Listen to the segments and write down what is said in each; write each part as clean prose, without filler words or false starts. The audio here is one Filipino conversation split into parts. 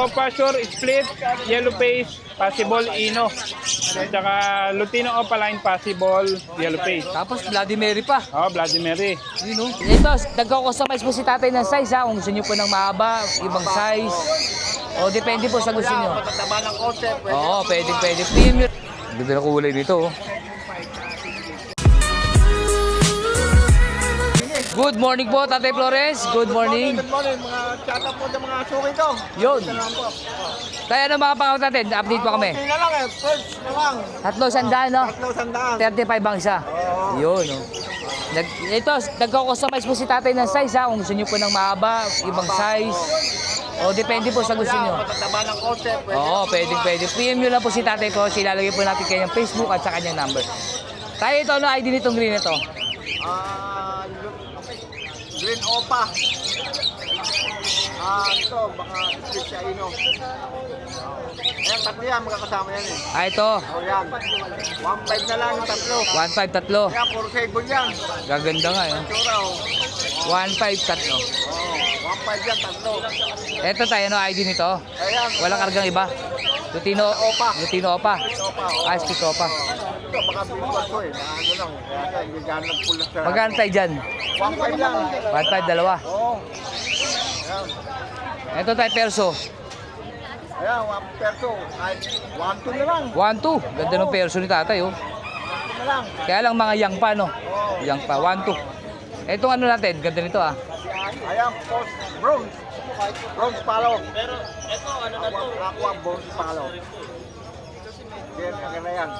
Opa Shore Split, Yellow Face, possible Ino. At saka Lutino Opaline, possible Yellow Face. Tapos Vladimir pa. Oh, Bloody Mary. Yun, no? Ito, nagko-customize po si tatay ng size ha. Kung gusto nyo po ng mahaba, ibang size. O, depende po sa gusto nyo. Mataba ng konti. Oo, pwede. Premium. Ganda na kulay nito. Oh. Good morning po, Tatay Flores. Good morning. Good morning, mga chat po ng mga suki ko. Yun. Tayo ano mga pangawat natin? Update pa kami. Okay na lang eh, first na lang. Tatlo sandaan, no? 3,000. 35 ang isa. Yun, no? Ito, nagko-customize po si tatay ng size ha. Kung gusto nyo po ng mahaba, ibang size. O, depende po sa gusto nyo. Mataba ng konti. Oo, pwede. PM nyo lang po si tatay ko. Ilalagay po natin kanyang Facebook at sa kanyang number. Tayo ito, ano ID nitong green ito? Green Opa. Ito, baka split sa Ino. Ayan, tatlo yan, magkakasama yan eh. Ito. O yan, 1.5 na lang yung tatlo. 1.5 tatlo. Ayan, puro sable yan. Gaganda nga, eh. Tsura o. 1.5 tatlo. 1.5 yan, tatlo. Ito tayo, ano ID nito? Ayan. Walang kargang iba. Lutino Opa. Opa. Split Opa. Ito, baka bigyan ko eh. Ano lang, kaya hindi gano'n ng pulas na. Magkano tayo dyan? 1.5 lang. 1.5 dalawa. Oo. Ayan. Ito tayo perso. Ayan, 1 perso. 1.2 na lang. 1.2. Ganda ng perso ni tatay, oh. 1.2 na lang. Kaya lang mga yang pa, no? Oo. Yang pa, 1.2. Itong ano natin, ganda nito, ah. Ayan, post bronze. Bronze palo. Pero ito, ano na to? Aqua bronze palo. Yan, maganda yan.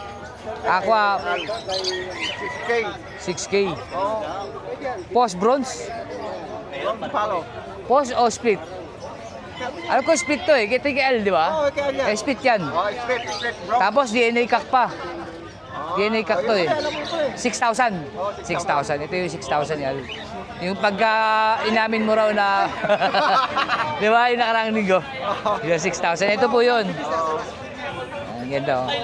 Aqua, 6K. 6K. Oo. Post bronze. Bronze palo. Post o split? Alam ko split to eh. KTKL, di ba? Oo, kaya yan. Split yan. Oh, split bronze. Tapos DNA kak pa. DNA kak to eh. Alam mo ito eh. 6,000. 6,000. Ito yung 6,000 yan. Yung pagka inamin mo raw na, di ba, yung nakarang linggo? Yung 6,000. Ito po yun. Ang ganda, oh. Okay.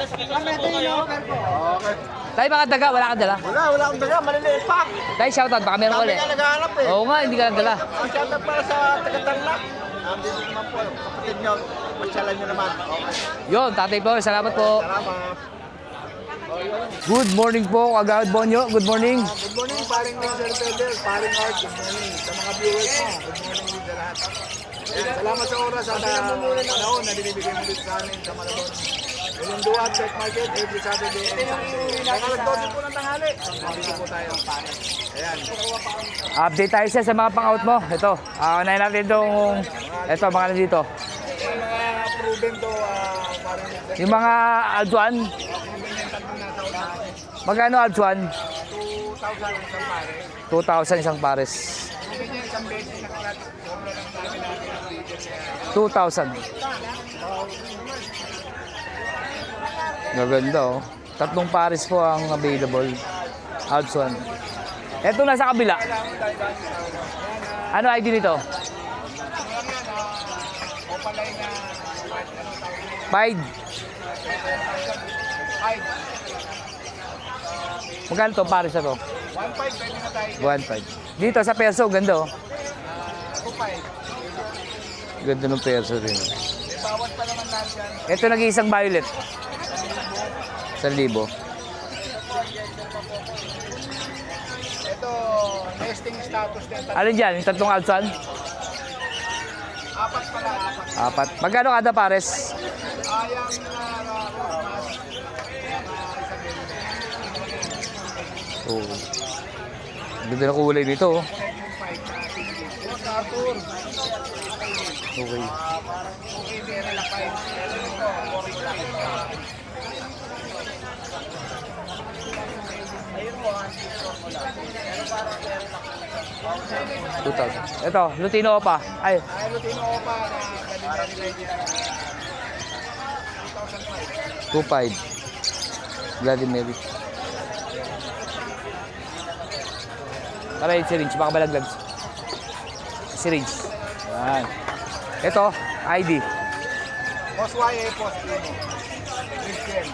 Tayo baka daga, wala ka dala. Wala akong daga, maliliit pa. Tayo shoutout, baka meron ko Sabi ulit. nga naghahanap eh. Oo nga, hindi ka nagdala. Ang shoutout para sa taga-Tarlac. Nandito naman po, kapatid nyo. Magsalan nyo naman. Okay. Yun, Tatay Flores, salamat po. Salamat. Good morning po, Kagawad Bonyo. Good morning. Good morning, paring Mr. Pedro, paring Art. Good morning sa mga viewers mo. Good morning sa lahat. Ayan, salamat sa oras at panahon na binibigay mo dito sa amin sa Malabon. Ulunduan, Pet Market, every Saturday and Sunday. Kaya nagdodo po ng tanghali. Dito po tayo. Ayan. Update tayo siya sa mga pang-out mo. Ito, unahin natin itong, ito, mga nandito. Yung mga proven to, parang Yung mga Altuan. Magkano Altuan? 2,000 2,000 isang isang pare. pares. Ganyan isang beses na kalat. Sobra lang namin natin ang video niya. 2,000. Gaganda, oh. Tatlong pares po ang available. Altuan. Ito nasa kabila. Ano ID nito? Opalay na Pied. Magkano to pares na to? 1.5 pwede na tayo. 1.5. Dito sa perso, ganda, oh. 2.5. Ganda ng perso rin. Bawat pa naman lahat yan. Ito nag-iisang violet. 1,000. Ito, nesting status din. Alin dyan? Yung tatlong Altuan? Apat pala, apat. 4. Magkano kada pares? Ayang Oo. Ganda ng kulay nito, oh. Arthur. Okay. Parang okay, meron na 5. Ito, orange lang. Ayun mo, pero parang meron na. 2,000. Ito, Lutino Opa. Ay, Ay, Lutino Opa na kanina nila dyan. 2,500. Vladimir. Para yung syringe, baka malaglag. Syringe. Yan. Ito, ID. Post YA, post Lino. Christian.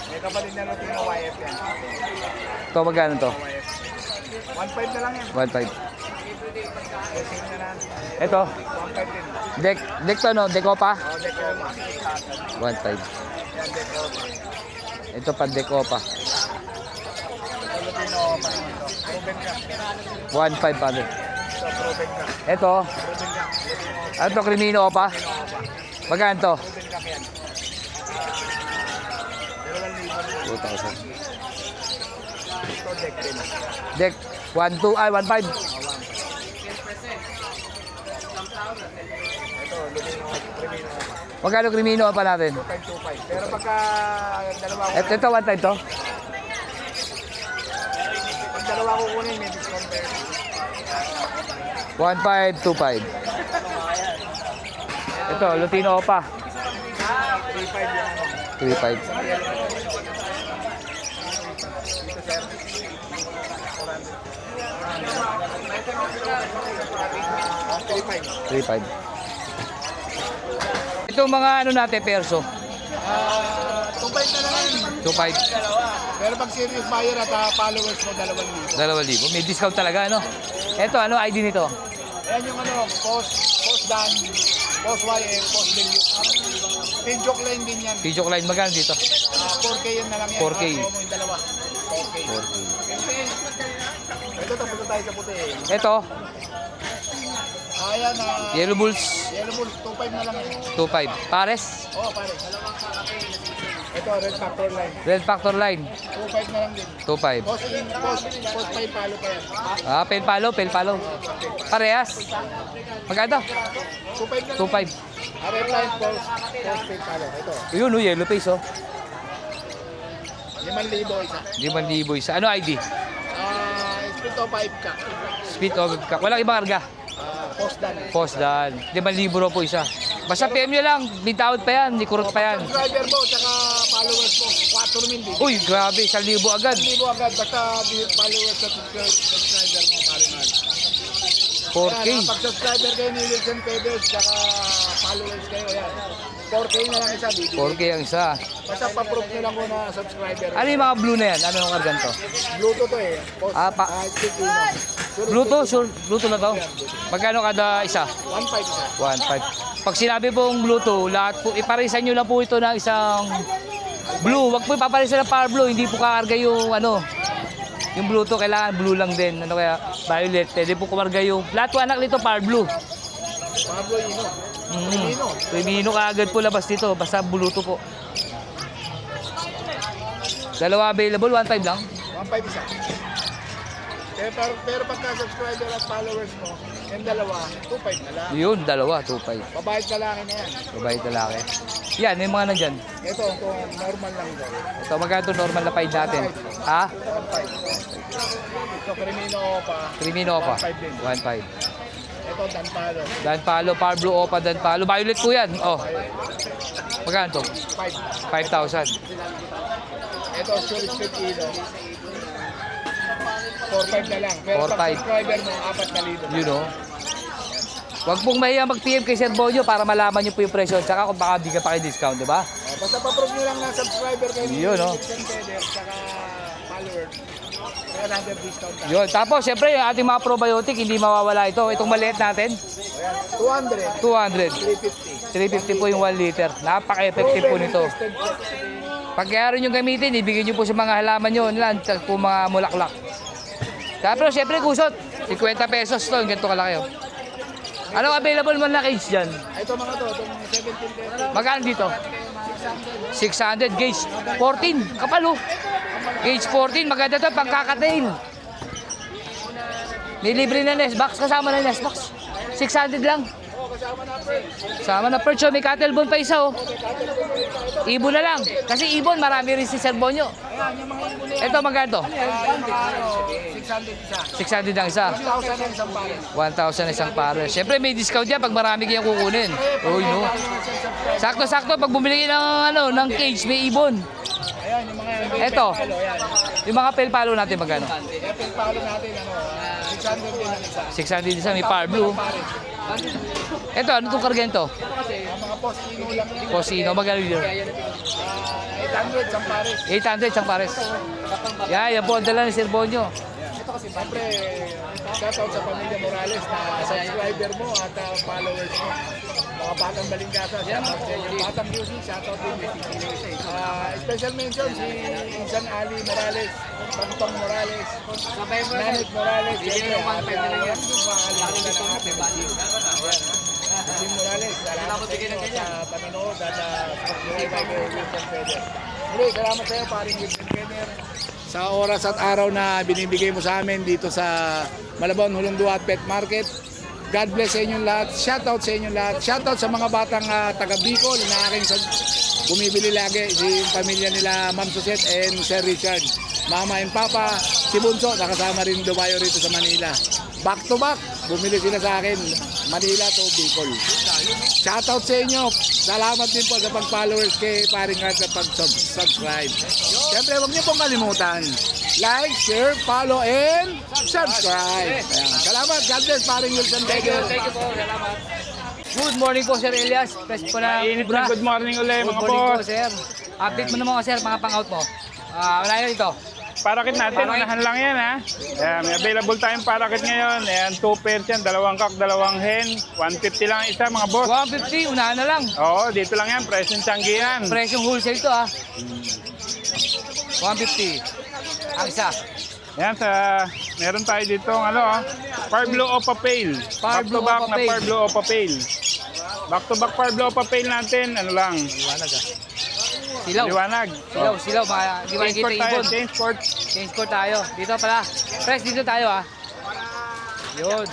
May kapatid na Lutino YF yan. Ito, magkano to? 1.5 na lang yan. 1,500. Same na lang. Ito. 1.5 din. Deck to no? Decopa? Oh, deck Opa. 1.5. Yan, deck Opa. Ito pa Decopa. Filipino Opa naman ito. Proven ka. 1.5 pa rin. Ito, proven ka. Ito. Proven ka. Ito Crimino Opa. Magkano to? Proven ka yan. 2,000. 2,000. Ito, deck din. Deck 1.2 ay 1.5. Ito, Lumino, Primino Opa. Magkano Crimino Opa natin? 2.5. Pero pagka dalawa ko, Ito 1.5 to. pag dalawa ko kunin, may discount tayo. 1.5, 2.5. Ito Lutino Opa. 3.5 yung ano. 3.5. Dito, sir. 3.5. 3.5. Ito mga ano natin perso. 2.5 na lang. 2.5. Pero pag serious buyer at followers mo, 2,000. 2,000. May discount talaga ano. Ito ano ID nito? Ayan yung ano, post Dan, post YF, post Delio. Pinjok line din yan. Pijok line magkano dito? 4K yun na lang yan. 4K. Promo yung dalawa. 4K. 4K. Ito, tapos tayo sa puti. Ito, Ayan, Yellow Bulls Yellow Bull, 2.5 na lang yan. 2.5. Pares, Oo, pare. Ito, Red Factor line. Red Factor line 2.5 na lang din. 2.5. Post 5 palo pa yan. Ah, pel palo. Parehas. Magkano? 2.5 na lang. 2.5. Red line, post 5 palo. Ito, Yun oh, yellow face oh. 5,000 isa. 5,000 isa. Ano ID? Split to 5 ka. Speed of ka. Walang ibang karga. Post Dan. Post dan. 5,000 raw po isa. Basta PM nyo lang. Bintawad pa yan. Di kurot pa yan. Subscriber mo, tsaka followers mo, 4,000 din. Uy, grabe. 1,000 agad. 1,000 agad, basta followers at subscriber mo, Marinal. 4K. Kaya pag subscriber kayo ni Wilson Pedros, tsaka followers kayo, yan. 4K na lang isa, bibili. 4K ang isa. Basta pa-proof nyo lang ko na subscriber. Ano yung mga blue na yan? Ano yung kargan to? Bluetooth to eh. Post, Ah, pa- stick Uno. Sure, Bluetooth? Sure. Bluetooth na to? Magkano kada isa? 1.5 isa. 1.5. Pag sinabi pong Bluetooth, lahat po, iparisan nyo lang po ito ng isang blue. Wag po ipaparisan ng power blue. Hindi po kakarga yung ano, yung Bluetooth. Kailangan blue lang din. Ano kaya? Violet. Pwede po kumarga yung, lahat po anak nito power blue. Pablo Ino. Ino. Crimino kaagad po labas dito. Basta Bluetooth po. Dalawa available, 1.5 lang. 1.5 isa. Pero pagka subscriber at followers mo, yung dalawa, 2.5 na lang. Yun, dalawa, 2.5. Babayad ka lang na yan. Babae talaki. Yan, yung mga nandyan. Ito, kung normal lang ito. Ito, magkano ito normal na 5 natin? Ha? 1.5. Ito, Crimino Opa. Crimino pa. 1.5 din. 1.5. Ito, Danpalo. Dan Palo, Power Blue Opa, Dan Palo. Violet po yan. Oh. Magkano to? 5. 5,000. Ito, Sure Split Ino. 4.5 na lang. Pero 4.5. pag subscriber mo, 4,000. You know. Huwag pong mahiya mag-PM kay Sir Bonyo para malaman niyo po yung presyo. Tsaka kung baka di ka pa discount, di ba? Basta pa-prove nyo lang na subscriber kayo ni Yun, no? Wilson Peders, saka followers. Kaya natin discount tayo. Yun. Tapos, syempre, yung ating mga probiotic, hindi mawawala ito. Itong maliit natin, Ayan, 200. 200. 350. 350 po yung 1 liter. Napaka-effective po nito. Pag kaya rin yung gamitin, ibigay nyo po sa mga halaman nyo, lang, po mga mulaklak. Tapos, syempre, kusot. 50 pesos to, yung ganito kalaki. Oh. Anong available mo na cage dyan? Ito mga to, itong 17 pesos. Magkano dito? 600 gauge 14. Kapal oh. Gauge 14. Maganda to pagkakatail. May libre na nest box. Kasama na nest box. 600 lang. Kasama na perch. May cattle bone pa isa oh. Ibon na lang. Kasi ibon marami rin si Sir Bonyo. Ayan, yung mga ibon na yan. Ito magkano? Yung mga 600 isa. 600 ang isa. 1,000 ang isang pare. 1,000 isang pares. Siyempre may discount yan pag marami kayong kukunin. Uy no. Sakto-sakto pag bumili kayo ng ano, ng cage may ibon. Ayan, yung mga Ito. palo, ayan. Yung mga pelpalo natin magkano? Yung palo natin, 600 din ang isa. 600 isa may power blue. Ito, ano itong kargan to? Ang mga postino lang yan. Cosino, magkano yun? 800 isang pare. 800 isang pares. Yan po ang dala ni Sir Bonyo. Ito Siyempre, shoutout sa pamilya Morales na subscriber mo at followers mo. Mga batang balingkasa, shoutout sa inyo. Batang music, shoutout din. Special mention si Insan Ali Morales, Pagpang Morales, Nanit Morales. Siyempre, at lalo na ng ating si Morales, salamat sa inyo sa panonood at pag-buhay kay Wilson Feder. Muli, salamat sa iyo, paring Wilson Feder. Sa oras at araw na binibigay mo sa amin dito sa Malabon, Hulunduat Pet Market. God bless sa inyong lahat. Shoutout sa inyong lahat. Shoutout sa mga batang taga Bicol na aking bumibili lagi. Si pamilya nila Ma'am Susette and Sir Richard. Mama and Papa, si Bunso, nakasama rin Dumayo rito sa Manila. Back to back, bumili sila sa akin. Manila to Bicol. Shoutout sa inyo. Salamat din po sa pag-followers kay Paring Art sa pag-subscribe. Siyempre, huwag niyo pong kalimutan. Like, share, follow, and subscribe. Ayan. Salamat. God bless, Paring Wilson Feder. Thank you po, salamat. Good morning po, Sir Elias. Fresh po na Mainit bra. na good morning ulit, Good mga morning po, boss. Sir. Update mo naman, Sir, mga pang-out mo. Wala yun ito. Parakit natin, unahan lang yan ha. Ayan, may available tayong parakit ngayon. Ayan, 2 pairs yan, 2 kak, 2 hen. 150 lang isa mga boss. 150, unahan na lang. Oo, dito lang yan, presyong tiyanggihan. Presyong wholesale ito, 150. Ang isa. Ayan, meron tayo dito Parblo Opa Pale. Back to Parblo back Opa na Pale. Parblo Opa Pale. Back to back Parblo Opa Pale natin, lang. Liwanag Silaw. Liwanag. Silaw. Di ba Change kita court tayo, ibon? change court. Change court tayo. Dito pala. Press dito tayo, Yun.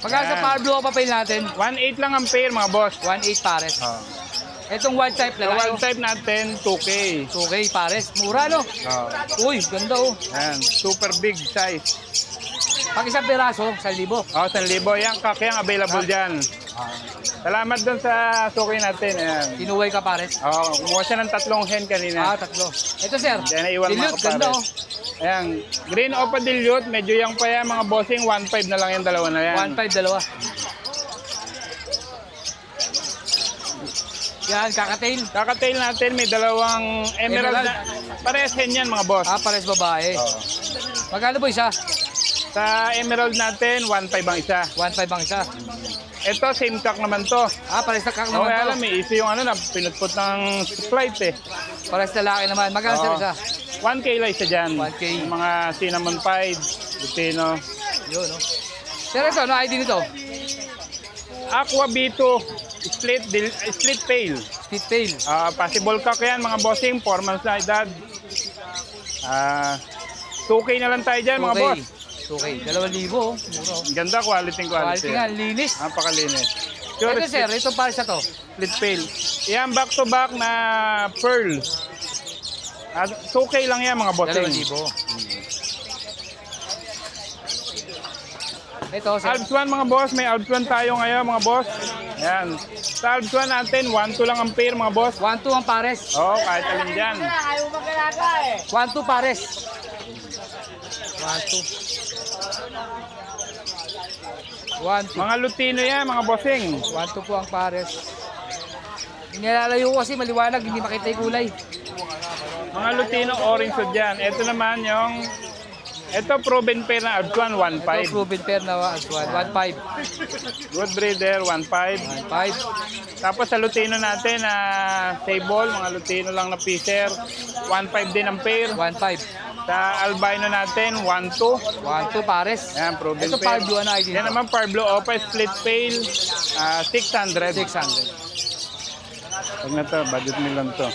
Magkano sa Yan. Parblo pa pay natin? 1.8 lang ang pair mga boss. 1.8 pares. Oh. Itong wild type Sa na wild type natin, 2K. 2K pares. Mura, no? Uy, ganda, Ayan, super big size. Pag isang piraso, 1,000. 1,000. Yan, kakyang available dyan. Salamat doon sa suki natin. Ayan. Tinuway ka pares. Kumuha siya ng 3 hen kanina. 3. Ito, sir. Yan, naiwan mga Dilute, ganda, kapares. Ayan, green Opa Dilute, medyo yang pa yan mga bossing, 1.5 na lang yan, dalawa na yan. 1.5, dalawa. Yan, kakatail. Kakatail natin, may 2 emerald na. Parehas hen yan mga boss. Pares babae. Oo. Magkano po isa? Sa emerald natin, 1.5 ang isa. 1.5 ang isa. Ito, same cock naman to. Pares na kak Oo, naman alam, to. may issue yung na pinutput ng flight eh. Pares lalaki naman. Magkano sir Oo. isa? 1K lang isa dyan. 1K. Yung mga cinnamon pied, lutino. Yun, no? Sir, ito, ano ID nito? Aqua B2, split tail. Split tail. Possible cock yan mga bossing, 4 months na edad. 2K na lang tayo dyan mga boss. 2K. 2,000, Mura, Ang ganda, quality. Quality nga, linis. Napakalinis. Ito sir, ito pares na to. Split tail. Yan, back to back na pearl. 2K lang yan mga bossing. 2,000. Ito, sir. Alps 1 mga boss, may Alps 1 tayo ngayon mga boss. Yan. Sa Alps 1 natin, 1-2 lang ang pair mga boss. 1-2 ang pares. Oo, kahit alin dyan. 1-2 pares. 1-2. Mga lutino yan mga bossing. 1-2 po ang pares. Inilalayo ko kasi maliwanag, hindi makita yung kulay. Mga lutino orange hood yan. Ito naman yung... Ito proven pair na Alps 1, Ito 1.5. proven pair na 1.5. Good breeder, 1.5. 1.5. Tapos sa lutino natin na sable, mga lutino lang na piecer, 1.5 din ang pair. 1.5. Sa albino natin, 1.2. 1-2 pares. Ayan, proven Ito pair. Parblo, ano ID Yan nito? naman Parblo Opa, split pail, 600. 600. Huwag na to, budget million to.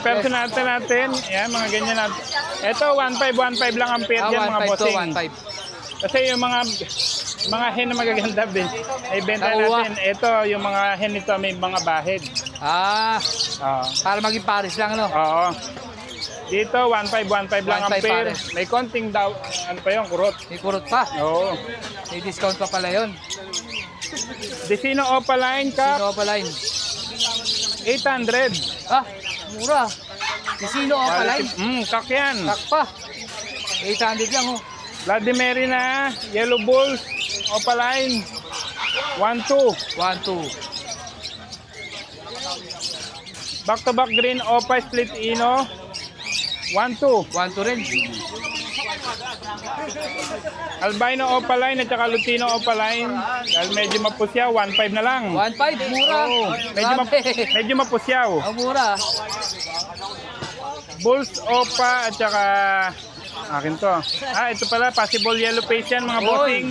Person natin, yan, mga ganyan natin. Ito, 1.5 lang ang pair dyan, mga 1.5 to bossing. 1.5. Kasi yung mga hen na magaganda, ay benta Kauwa. natin. Ito, yung mga hen nito, may mga bahid. Para maging pares lang, ano? Oo. Dito, 1.5 lang ang 1.5 pair. pares. May konting daw, ano pa yung kurot. May kurot pa. Oo. May discount pa pala yun. Desino Opaline Cup, Sino pa line? 800. Mura. Sino pa line? Kak yan. Kak pa. 800 lang, oh. Vladimerina, Yellow Bulls, Opaline, 1.2. 1-2. Back to back green Opa Split Ino, 1-2. 1-2 rin. Albino Opaline at saka Lutino Opaline. Dahil medyo mapusyaw, 1-5 na lang. 1.5, mura. Oo, Grabe. medyo mapusyaw. Ang mura. Bulls Opa at saka akin to. Ito pala, possible yellow face yan mga bossing.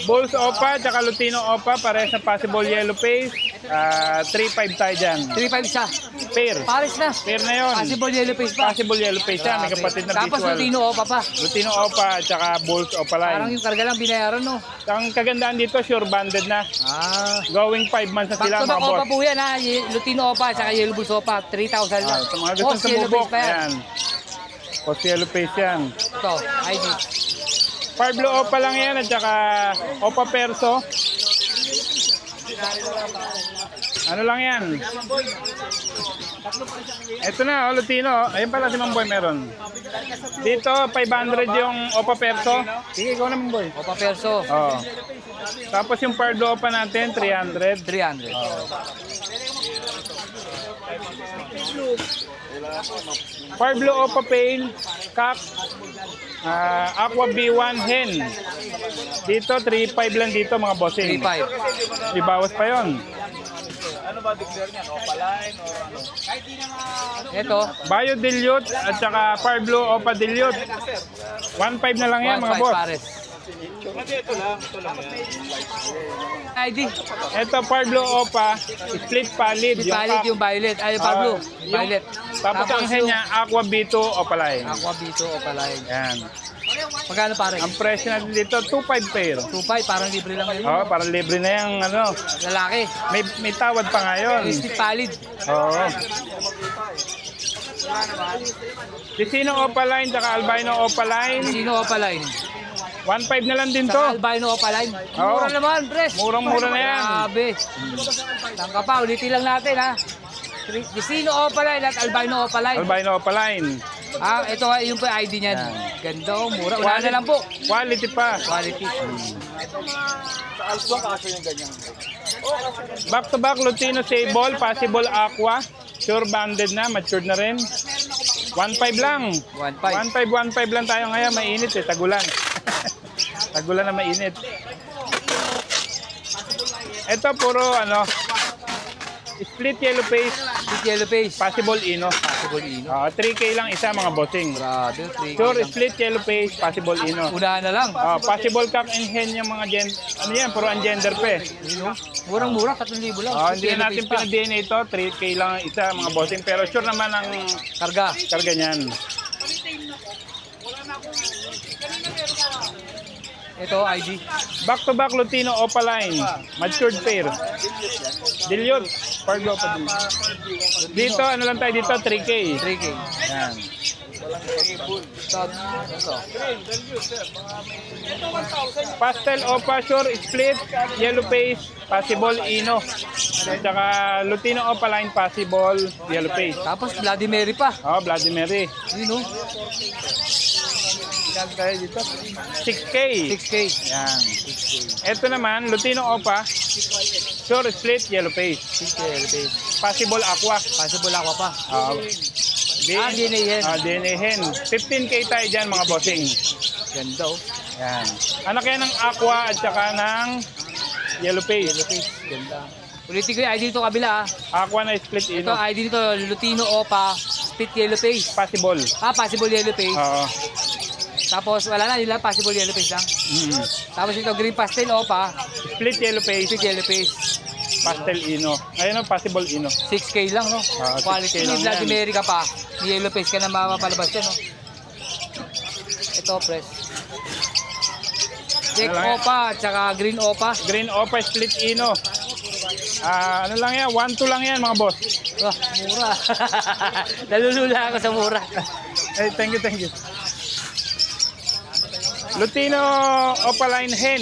Bulls Opa at saka Lutino Opa, parehas na possible yellow face. 3-5 tayo dyan. 3.5 siya. Pair. Pares na. Pair na yun. Possible yellow face pa. Possible yellow face yan. May kapatid na Tapos visual. Lutino Opa pa. Lutino Opa at saka Bulls Opa Parang line. yung karga lang binayaran, no? Ang kagandaan dito, sure banded na. Going 5 months na sila Back to mga back Opa boss. po yan, ha? Lutino Opa at saka Yellow Bulls Opa. 3,000 lang. Sa mga gustong Boss, yellow sumubok, face pa yan. yan. Post yellow face yan. Ito, ID. Parblo Opa lang yan at saka Opa Perso. Ano lang yan? Ito na, Lutino. Ayun pala si Mamboy meron. Dito, 500 yung Opa Perso. Sige, ikaw naman, boy. Opa Perso. Oh. Tapos yung Parblo Opa natin, 300. 300. Parblo Opa Pale, Kak, Aqua B1 Hen. Dito, 3.5 lang dito mga bossing. 3.5. Di bawas pa yon. Ito, Bayo Dilute at saka Parblo Opa Dilute. 1.5 na lang yan mga 1.5 boss. pares. ID. Ito Parblo Opa, split palid. Si Palit Kak. yung violet. Ay, yung Pablo. Yung- Violet. Tapos ang hen niya, Aqua B2 Opa Line. Aqua Bito Opa line. Yan. Magkano pares? Ang presyo natin dito, 2.5 pair. 2.5, parang libre lang yun. Oh, para libre na yung ano. Lalaki. May tawad pa ngayon. Si Palit. Oo. Disino Opa Line, tsaka Albino Opa Line. Sino Opa line? 1.5 na lang din to. Sa Albino Opa line. Oo. Mura naman, pres. Murang-mura na yan. Grabe. Tangka pa, ulitin lang natin, ha. Sino Opa line at Albino Opa line. Albino Opa Line. Ito yung po ID niyan. Ganda, oh, mura. Una na lang po. Quality pa. Quality. Back to back, Lutino Sable, possible Aqua. Sure banded na, matured na rin. 1.5 lang. 1.5. 1.5 lang tayo ngayon. Mainit tagulan. Tagulan na mainit. Ito puro split yellow face, Big yellow face. possible Ino. Possible Ino. 3K lang isa mga bossing. Grabe, 3K Sure lang. split yellow face, possible Ino. Unahan na lang. Possible cock and hen yung mga ano yan, puro ang gender pa eh. Murang-mura, 3,000 lang. Hindi na natin pinag-DNA ito, 3K lang isa mga bossing. Pero sure naman ang Karga. karga niyan. Ito, ID. Back to back Lutino Opa Line, matured pair. Dilute, Parblo Opa Dilute. Dito, ano lang tayo dito, 3K. 3K. Yan. Ito. Pastel Opa Sure Split, Yellow Face, possible Ino. At saka Lutino Opa Line, possible Yellow Face. Tapos, Bloody Mary pa. Bloody Mary. Yun, oh. 6K. 6K. Yan. Ito naman, Lutino Opa, Sure Split, Yellow Face. 6K yellow face. Possible Aqua. Possible ako pa. DNA DNA hen. DNA hen. 15K tayo dyan mga bossing. Ganda, oh. Yan. Anak yan ng Aqua at saka ng Yellow Face. Yellow face. Ganda. Ulitin ko yung ID dito kabila, Aqua na split Ito, Ino. ID nito, Lutino Opa, split yellow face. Possible. Possible yellow face. Oo. Tapos, wala na, nila possible yellow face lang. Tapos ito, green pastel Opa, Split Yellow Face, split yellow face. Pastel Ino. Ayun ang possible Ino. 6K lang, no? 6K Quality. lang Ni Bloody yan. Mary ka pa, ni yellow face ka na mapapalabas yan, no? Ito, press. Jack Ano lang yan? Opa, tsaka green Opa. Green Opa Split Ino. Ano lang yan? 1-2 lang yan mga boss. Mura. Nalulula ako sa mura. Thank you, thank you. Lutino Opaline Hen.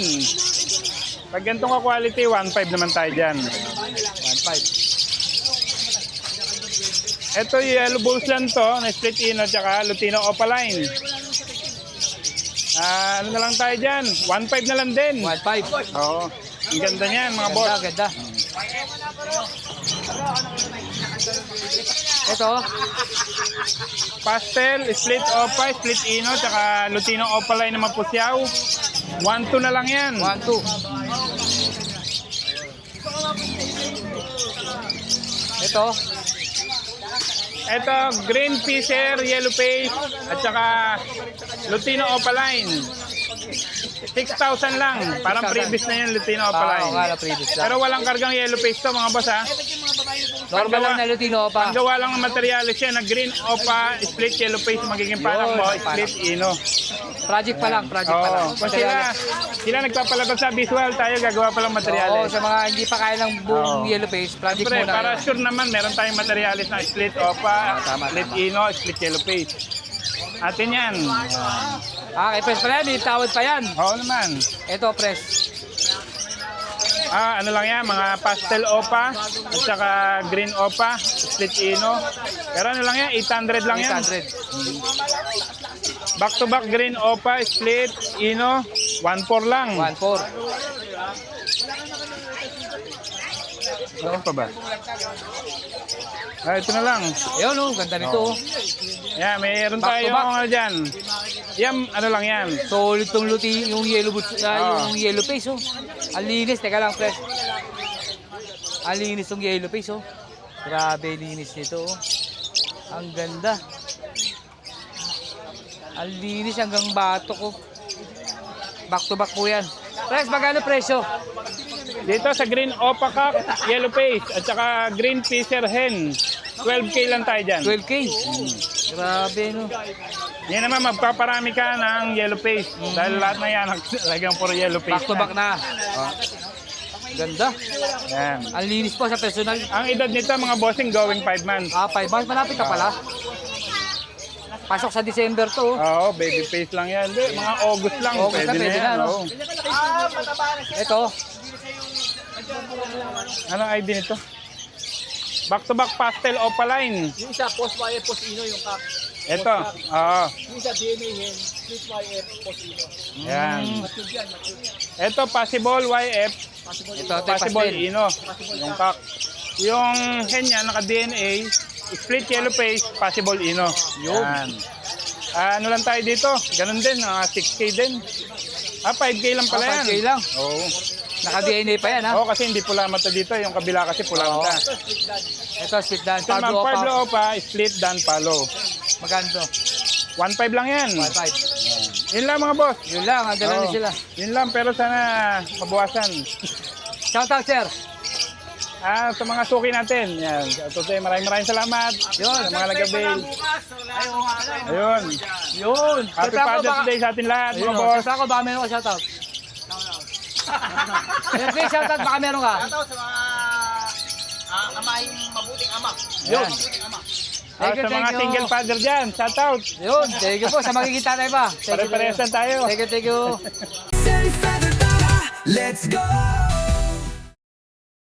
Pag ganito ka quality, 1.5 naman tayo dyan. 1.5. Ito yung yellow bulls lang to, na split Ino, tsaka Lutino Opaline. Ano na lang tayo dyan? 1.5 na lang din. 1.5. Oo. Ang ganda niyan mga boss. Ganda, ganda. Ito, Pastel, split opa, split ino, tsaka Lutino opaline na mapusyaw. 1-2 na lang yan. 1-2. Ito, Ito, green fisher, yellow face, at saka Lutino opaline. 6,000 lang. Parang 6,000. previous na yun, Lutino oo opaline. nga na previous lang. Pero walang kargang yellow face to mga boss ha. Normal lang na Lutino pa. Gawa lang ng materialis yan na green opa, split yellow face, magiging parang Yun, mo, parang. split ino. Project pa lang, project pa lang. Oo. Kung sila nagpapalabas sa visual, tayo gagawa pa lang Oo, materialis. sa mga hindi pa kaya ng buong Oo. yellow face, project Siyempre, muna. para sure naman, meron tayong materialis na split opa, Tama, split tama. ino, split yellow face. Atin yan. Kay Press pa yan, may tawad pa yan. Oo naman. Ito, Press. Ano lang yan, mga pastel opa, at saka green opa, split ino. Pero ano lang yan, 800 lang yan. 800. Back to back green opa, split ino, 1.4 lang. 1-4. Ano pa ba? Ito na lang. Ayun, oh, ganda nito. Oh. Yan, mayroon Back to tayo back. ano dyan. Yan, ano lang yan. Solid tong luti, yung yellow boots, Oo. yung yellow face, oh. Ang linis, teka lang, Press. Ang linis tong yellow face, oh. Grabe linis nito, oh. Ang ganda. Ang linis hanggang batok, oh. Back to back po yan. Press, magkano presyo? Dito sa green opa cock, yellow face, at saka green fisher hen. 12K lang tayo dyan. 12K. Grabe, no. Yan naman, magpaparami ka ng yellow face. Dahil lahat na yan, talagang puro yellow face. Back to back na. Ganda. Yan. Ang linis po sa personal. Ang edad nito, mga bossing, going 5 months. 5 months, malapit na pala. Pasok sa December to, oh. Oo, baby face lang yan. Hindi, mga August lang. August na, pwede na, yan, no? oo. Ito, Anong ID nito? Back to back pastel opaline. Yung isa, post YF, post ino yung kak. Ito, oo. Yung isa, DNA hen, split YF, post ino. Yan. Matud yan, matud. Ito, possible YF, ito, possible pastel. ino. Yung kak. Yung hen niya, naka-DNA, split yellow face, possible ino. Yan. Ano lang tayo dito? Ganun din, 6K din. 5K lang pala yan. 5K lang. Oo. Naka-DNA pa yan, ha? Oo, kasi hindi pula mata dito. Yung kabila kasi pula Oo. mata. Ito, split dan. So, Pablo Pablo Opa. Opa, split dan palo. Magkano to? 1.5 lang yan. 1.5. Yun lang mga boss. Yun lang, ang dala Oo. na sila. Yun lang, pero sana mabuwasan. Shout out, sir. Sa mga suki natin. Yan. Ito tayo, maraming salamat. Yun. Sa mga nag-avail. Ayun. Yun. Happy Father's Day sa atin lahat, mga boss. Shout out ko, baka meron ka shout out. Ayun, please, shout out, baka meron ka. Ito sa mga amahing mabuting ama. Yan. Thank you, Sa mga thank you. single father dyan, shout out. Yun, thank you po. Sa magkikita tayo pa. Thank you, Pare-paresan tayo. Thank you, thank you. Let's go!